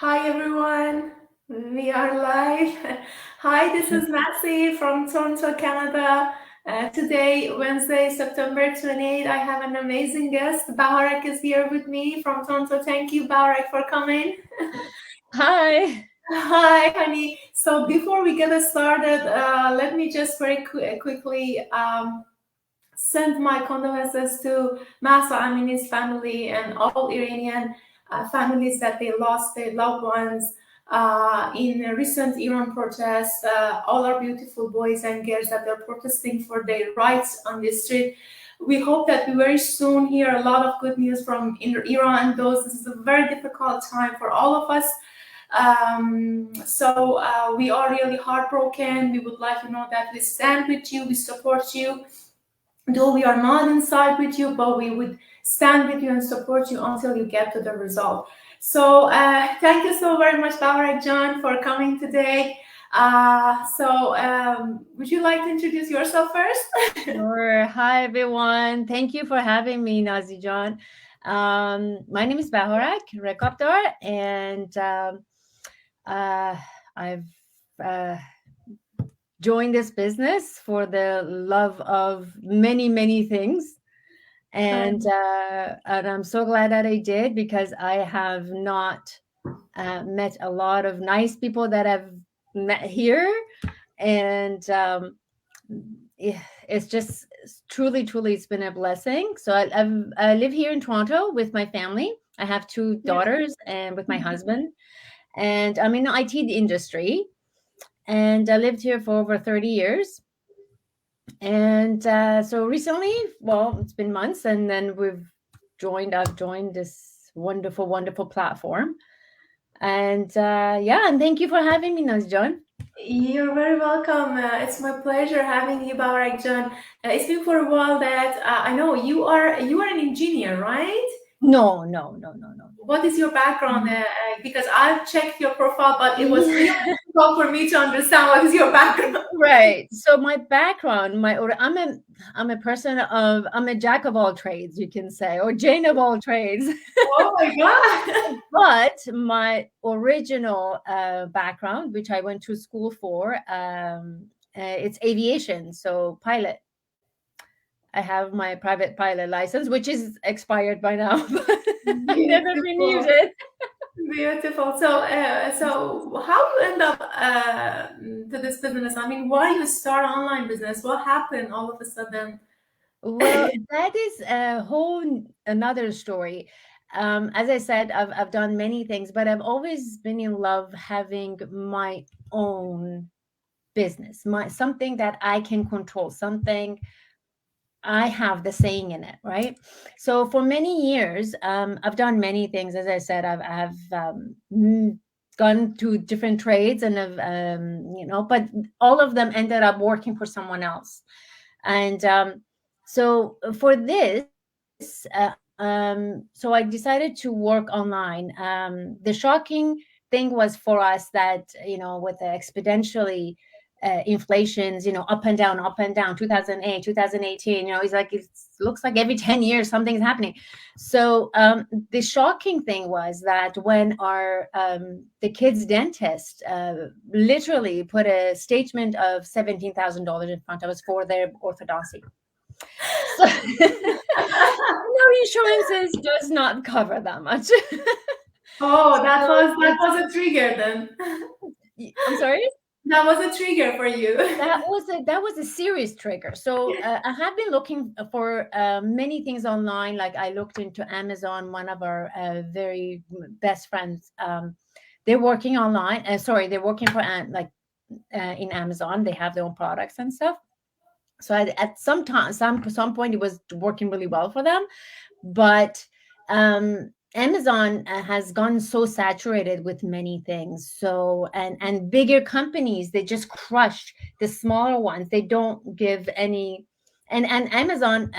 Hi everyone, we are live. Hi, this is Nancy from Toronto, Canada. Today, Wednesday, September 28th, I have an amazing guest. Baharak is here with me from Toronto. Thank you, Baharak, for coming. Hi. Hi, honey. So before we get started, let me just very quickly send my condolences to Masa Amini's family and all Iranian families that they lost their loved ones in a recent Iran protests. All our beautiful boys and girls that are protesting for their rights on the street. We hope that we very soon hear a lot of good news from Iran. Those This is a very difficult time for all of us. We are really heartbroken. We would like to know that we stand with you, we support you, though we are not inside with you, but we would stand with you and support you until you get to the result. So thank you so very much, Baharak John, for coming today. Would you like to introduce yourself first? Sure. Hi, everyone. Thank you for having me, Nazi John. My name is Bahorak Rekapdar, and I've uh, joined this business for the love of many, many things. And I'm so glad that I did because I have not met a lot of nice people that I've met here. And it's just truly, truly, it's been a blessing. So I live here in Toronto with my family. I have two Yes. daughters and with my husband, and I'm in the IT industry. And I lived here for over 30 years. And so recently, well, it's been months, and then I've joined this wonderful, wonderful platform. And yeah, and thank you for having me, Naz John. You're very welcome. It's my pleasure having you, Baharak John. It's been for a while that I know you are an engineer, right? No, no, no, no, no. What is your background? Because I've checked your profile, but it was really Yeah. difficult for me to understand what is your background. Right. So my background, I'm a jack of all trades, you can say, or Jane of all trades. Oh my God. But my original background, which I went to school for, it's aviation, so pilot. I have my private pilot license, which is expired by now, but I never renewed Beautiful. it. Beautiful. So how you end up to this business? I mean, why you start online business? What happened all of a sudden? Well, that is a whole another story. As I said, I've done many things, but I've always been in love having my own business, my something that I can control, something I have the saying in it, right? So for many years, I've done many things. As I said, I've gone to different trades and but all of them ended up working for someone else. And so for this, so I decided to work online. The shocking thing was for us that, with the exponentially inflations, up and down, 2008, 2018, it looks like every 10 years something's happening. So the shocking thing was that when the kids dentist literally put a statement of $17,000 in front of us for their orthodoncy. So no, insurances does not cover that much. Oh, that So was that was a trigger then. I'm sorry. That was a trigger for you. That was a serious trigger. So I have been looking for many things online. Like I looked into Amazon. One of our very best friends, they're working online. They're working for in Amazon. They have their own products and stuff. So at some time, some point, it was working really well for them, but Amazon has gone so saturated with many things. So and bigger companies, they just crush the smaller ones. They don't give any, and Amazon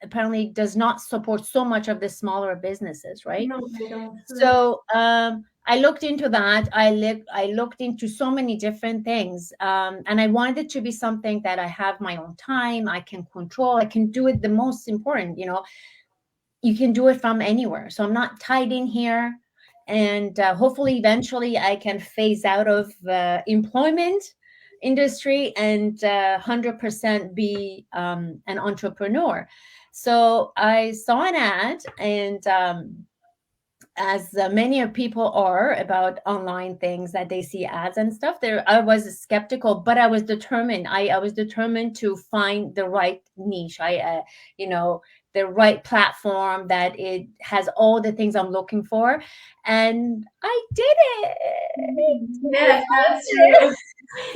apparently does not support so much of the smaller businesses, right? No, they don't. So I looked into that. I looked into so many different things, and I wanted it to be something that I have my own time. I can control. I can do it. The most important, you can do it from anywhere. So I'm not tied in here. and hopefully eventually I can phase out of employment industry and 100% be an entrepreneur. So I saw an ad, and as many of people are about online things, that they see ads and stuff, there I was skeptical, but I was determined. I was determined to find the right niche. You know, the right platform that it has all the things I'm looking for, and I did it. Yes, that's true.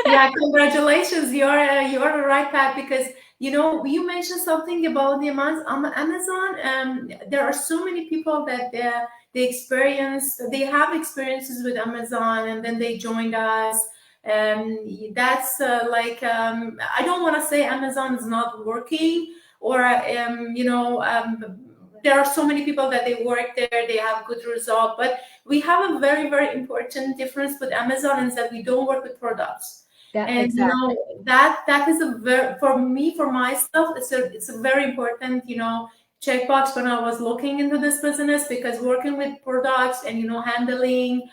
Yeah, congratulations. You're on the right path because you mentioned something about the Amazon. There are so many people that they have experiences with Amazon, and then they joined us. That's I don't want to say Amazon is not working, or there are so many people that they work there, they have good result, but we have a very, very important difference with Amazon is that we don't work with products. Yeah, And exactly. that is a very, for me, for myself, it's a very important checkbox when I was looking into this business, because working with products and handling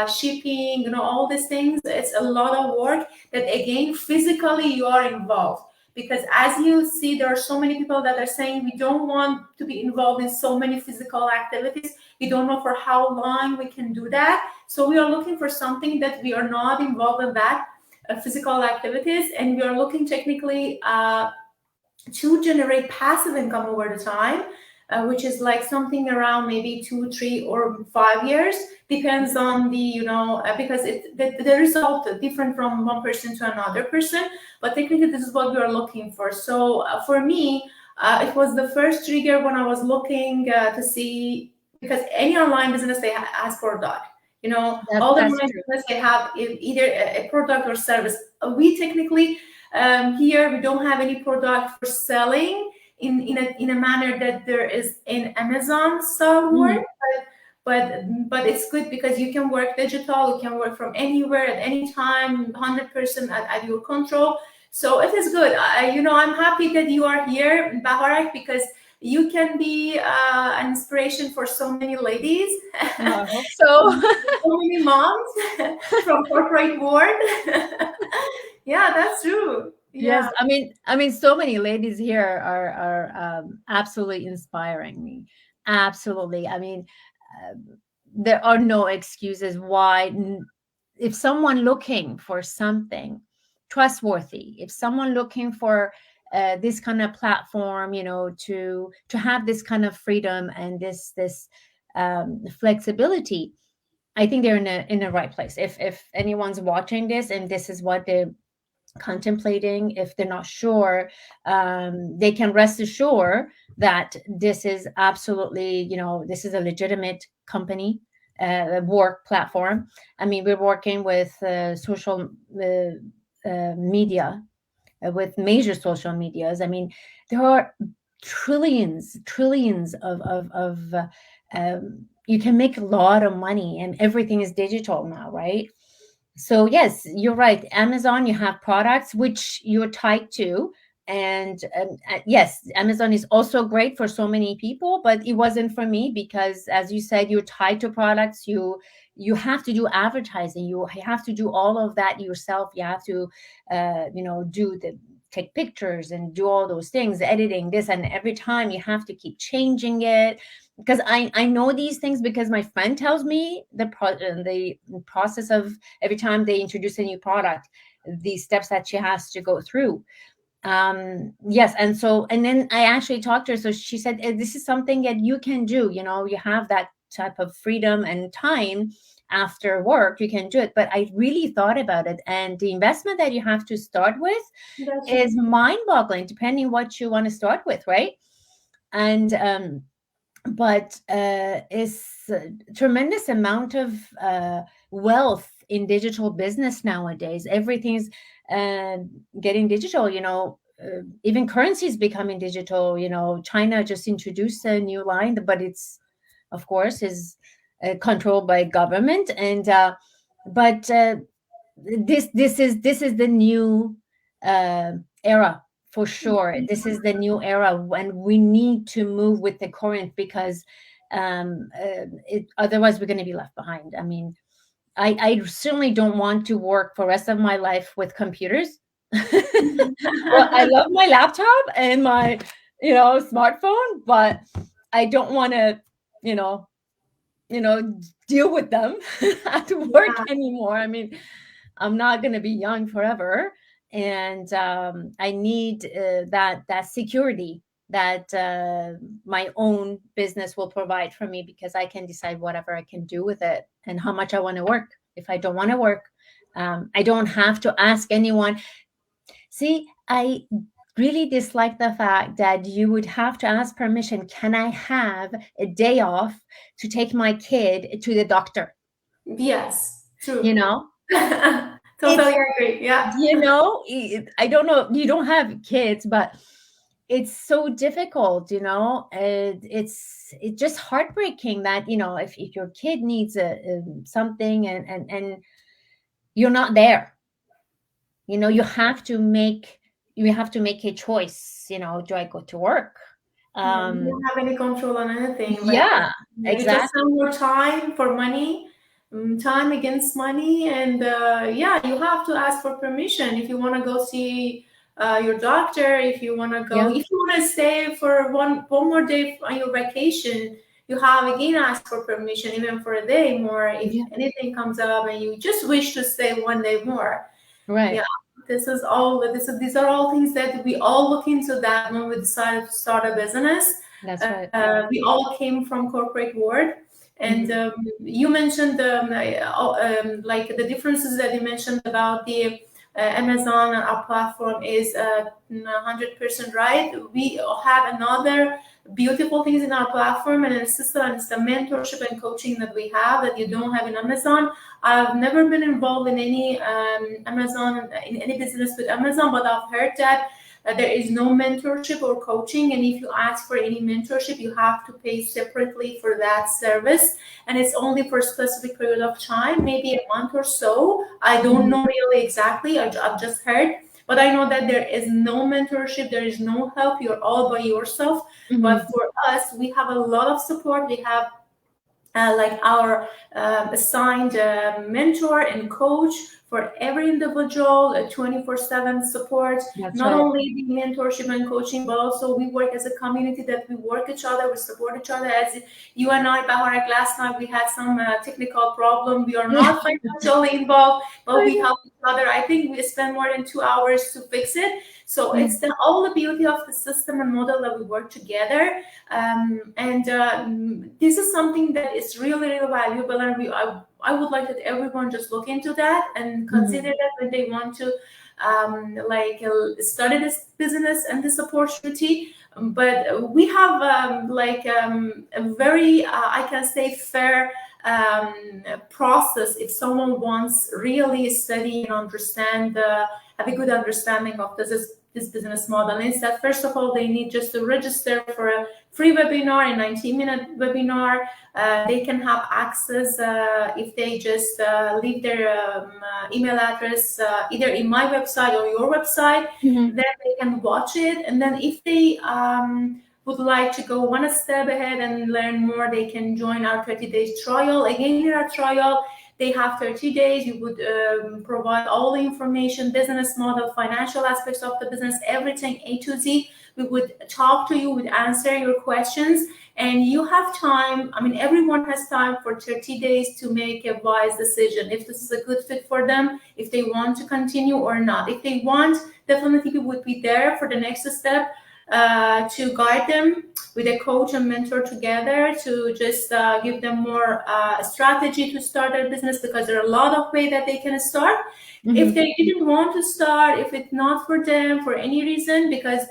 shipping, all these things, it's a lot of work that again physically you are involved. Because as you see, there are so many people that are saying we don't want to be involved in so many physical activities. We don't know for how long we can do that. So we are looking for something that we are not involved in that physical activities, and we are looking technically to generate passive income over the time, which is like something around maybe 2, 3, or 5 years, depends on the because the result is different from one person to another person, but technically this is what we are looking for. So for me, it was the first trigger when I was looking to see, because any online business they ask for a dot. All the online business they have either a product or service. We technically here we don't have any product for selling in a manner that there is in Amazon style work, but it's good because you can work digital, you can work from anywhere at any time, 100% at your control. So it is good. I'm happy that you are here, Baharak, because you can be an inspiration for so many ladies. I hope so. So many moms from corporate world. Yeah, that's true. Yes, Yeah. I mean, so many ladies here are absolutely inspiring me. Absolutely. I mean, there are no excuses why. If someone looking for something trustworthy, if someone looking for this kind of platform, to have this kind of freedom and this flexibility, I think they're in the right place. If anyone's watching this and this is what they're contemplating, if they're not sure, they can rest assured that this is absolutely, this is a legitimate company, work platform. I mean, we're working with social media, with major social medias. I mean, there are trillions of you can make a lot of money, and everything is digital now, right? So yes, you're right. Amazon, you have products which you're tied to, and yes, Amazon is also great for so many people, but it wasn't for me because, as you said, you're tied to products. You have to do advertising. You have to do all of that yourself. You have to, do the take pictures and do all those things, editing this, and every time you have to keep changing it, because I know these things because my friend tells me the process of every time they introduce a new product, the steps that she has to go through. Yes, and then I actually talked to her, so she said, this is something that you can do. You have that type of freedom and time after work, you can do it. But I really thought about it, and the investment that you have to start with is mind-boggling, depending what you want to start with, right? And but it's a tremendous amount of wealth in digital business nowadays. Everything's getting digital. Even currency is becoming digital. China just introduced a new line, but it's, of course, is controlled by government. And but this is the new era. For sure, this is the new era when we need to move with the current, because Otherwise we're going to be left behind. I mean, I certainly don't want to work for the rest of my life with computers. Well, I love my laptop and my, smartphone, but I don't want to, you know, deal with them at work Yeah. anymore. I mean, I'm not going to be young forever, and I need that security that my own business will provide for me, because I can decide whatever I can do with it and how much I want to work. If I don't want to work, I don't have to ask anyone. See, I really dislike the fact that you would have to ask permission. Can I have a day off to take my kid to the doctor? Yes, You true. know, it's, Totally agree. Yeah. I don't know, you don't have kids, but it's so difficult, it's just heartbreaking that, if your kid needs something, and you're not there. You have to make a choice. Do I go to work? Yeah, you don't um have any control on anything. Like yeah, you just exactly. sell your time for money, time against money, and yeah, you have to ask for permission if you want to go see your doctor. If you want to go, Yeah. if you want to stay for one more day on your vacation, you have again ask for permission, even for a day more. If Yeah. anything comes up and you just wish to stay one day more, yeah, Right. these are all things that we all look into that when we decided to start a business. That's right. We all came from corporate world, and Hmm. you mentioned like the differences that you mentioned about the Amazon and our platform is 100% right. We have another beautiful things in our platform and a system, and it's the mentorship and coaching that we have that you don't have in Amazon. I've never been involved in any Amazon, in any business with Amazon, but I've heard that there is no mentorship or coaching, and if you ask for any mentorship, you have to pay separately for that service, and it's only for a specific period of time, maybe a month or so. I don't Hmm. know really exactly. I've just heard, but I know that there is no mentorship, there is no help. You're all by yourself. But Hmm. for us, we have a lot of support. We have like our assigned mentor and coach for every individual, 24/7 support, That's not right. only the mentorship and coaching, but also we work as a community, that we work each other, we support each other. As you and I, Baharak, last night we had some technical problem. We are Yeah. not financially involved, but I we know. help each other. I think we spend more than 2 hours to fix it. So it's all the beauty of the system and model that we work together. And this is something that is really, really valuable, and I would like that everyone just look into that and consider Mhm. that when they want to study this business and this opportunity. But we have a very I can say fair process if someone wants really study and understand, have a good understanding of this business model. Is that first of all they need just to register for a free webinar, a 19-minute webinar. They can have access if they just leave their email address either in my website or your website. Mhm. Then they can watch it, and then if they would like to go one step ahead and learn more, they can join our 30 days trial. Again, in our trial, they have 30 days. You would provide all the information, business model, financial aspects of the business, everything A to Z. We would talk to you, would answer your questions, and you have time. I mean, everyone has time for 30 days to make a wise decision if this is a good fit for them, if they want to continue or not. If they want, definitely we would be there for the next step to guide them with a coach and mentor together to just give them more strategy to start their business, because there are a lot of ways that they can start. If Mhm. they didn't want to start, if it's not for them for any reason, because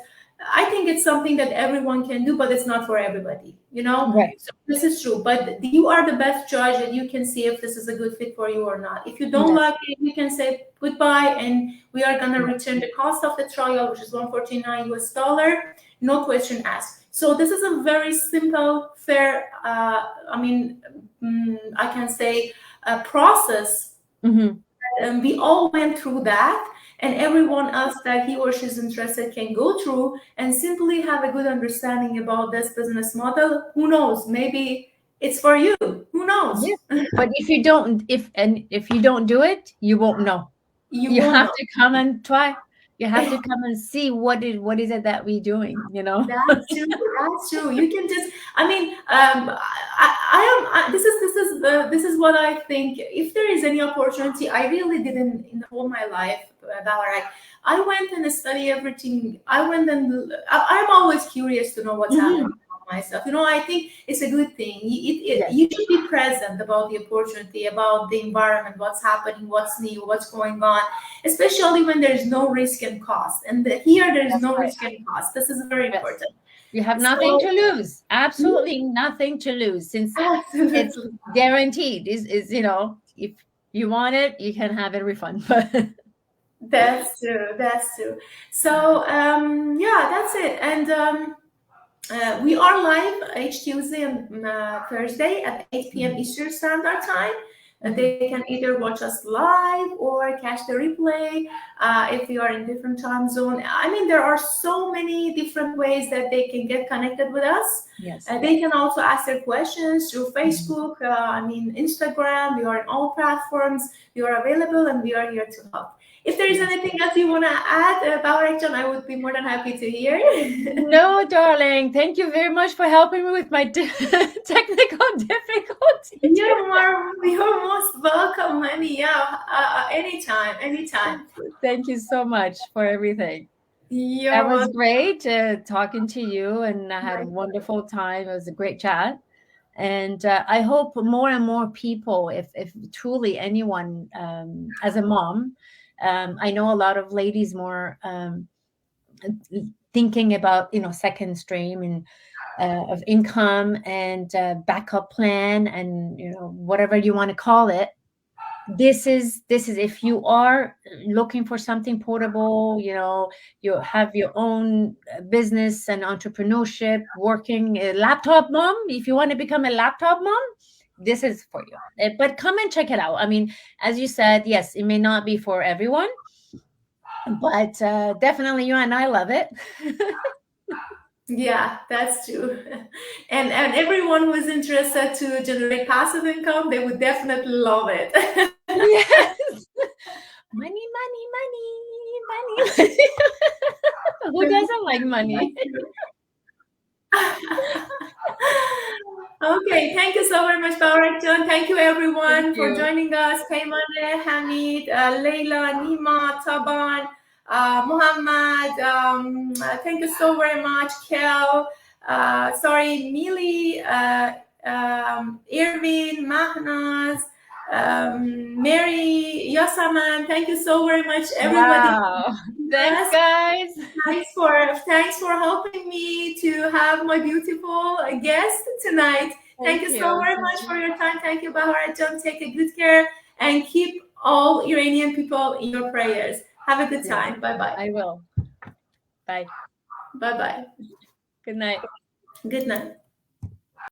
I think it's something that everyone can do, but it's not for everybody, you know? Right. So this is true, but you are the best judge and you can see if this is a good fit for you or not. If you don't That's like it, you can say goodbye, and we are gonna right. return the cost of the trial, which is 149 US dollar, no question asked. So this is a very simple, fair, I can say, process. Mhm. We all went through that, and everyone else that he or she is interested can go through and simply have a good understanding about this business model. Who knows? Maybe it's for you. Who knows? Yeah. But if you don't, if you don't do it, you won't know. You You won't have know. to come and try. You have to come and see what is it that we're doing, you know? That's true. That's true. You can just. I mean, this is what I think. If there is any opportunity, I really didn't in all my life. Ballarat. I went and study everything. I went and I'm always curious to know what's Mhm. happening myself. You know, I think it's a good thing. Yes. You should be present about the opportunity, about the environment, what's happening, what's new, what's going on, especially when there's no risk and cost. And here there's That's no right. risk and cost. This is very Yes. important. You have nothing to So, lose. Absolutely nothing to lose, since it's absolutely. guaranteed. Is you know, if you want it, you can have a refund. But That's true. That's true. So, yeah, that's it. And we are live each Tuesday and Thursday at 8 p.m. Eastern Standard Time. They can either watch us live or catch the replay if you are in different time zone. I mean, there are so many different ways that they can get connected with us. yes, They can also ask their questions through Facebook, Instagram. We are on all platforms. We are available and we are here to help. If there is anything else you want to add about Ekton, I would be more than happy to hear. no, darling. Thank you very much for helping me with my technical difficulties. You're most welcome, honey. Yeah, anytime, anytime. Thank you so much for everything. You're That was welcome. great talking to you, and I had a wonderful time. It was a great chat. And I hope more and more people, if truly anyone, as a mom, I know a lot of ladies more thinking about, you know, second stream and of income and backup plan, and you know, whatever you want to call it. This is if you are looking for something portable, you know, you have your own business and entrepreneurship, working a laptop mom, if you want to become a laptop mom, this is for you. But come and check it out. I mean, as you said, yes, it may not be for everyone, but definitely you and I love it. Yeah, that's true. And everyone who's interested to generate passive income, they would definitely love it. Yes. Money, money, money, money. Who doesn't like money? Okay, thank you so very much, Barak John. Thank you, Thank everyone, for you. joining us. Paymane, Hamid, Leila, Nima, Taban, Muhammad. Thank you so very much, Kel. Sorry, Mili, Irvin, Mahnaz, Mary, Yasaman. Thank you so very much, everybody. Wow. Thanks, guys. Thanks for helping me to have my beautiful guest tonight. Thank you so very much for your time. Thank you, Baharat John. Take a good care and keep all Iranian people in your prayers. Have a good time. Bye bye. I will. Bye. Bye bye. Good night. Good night.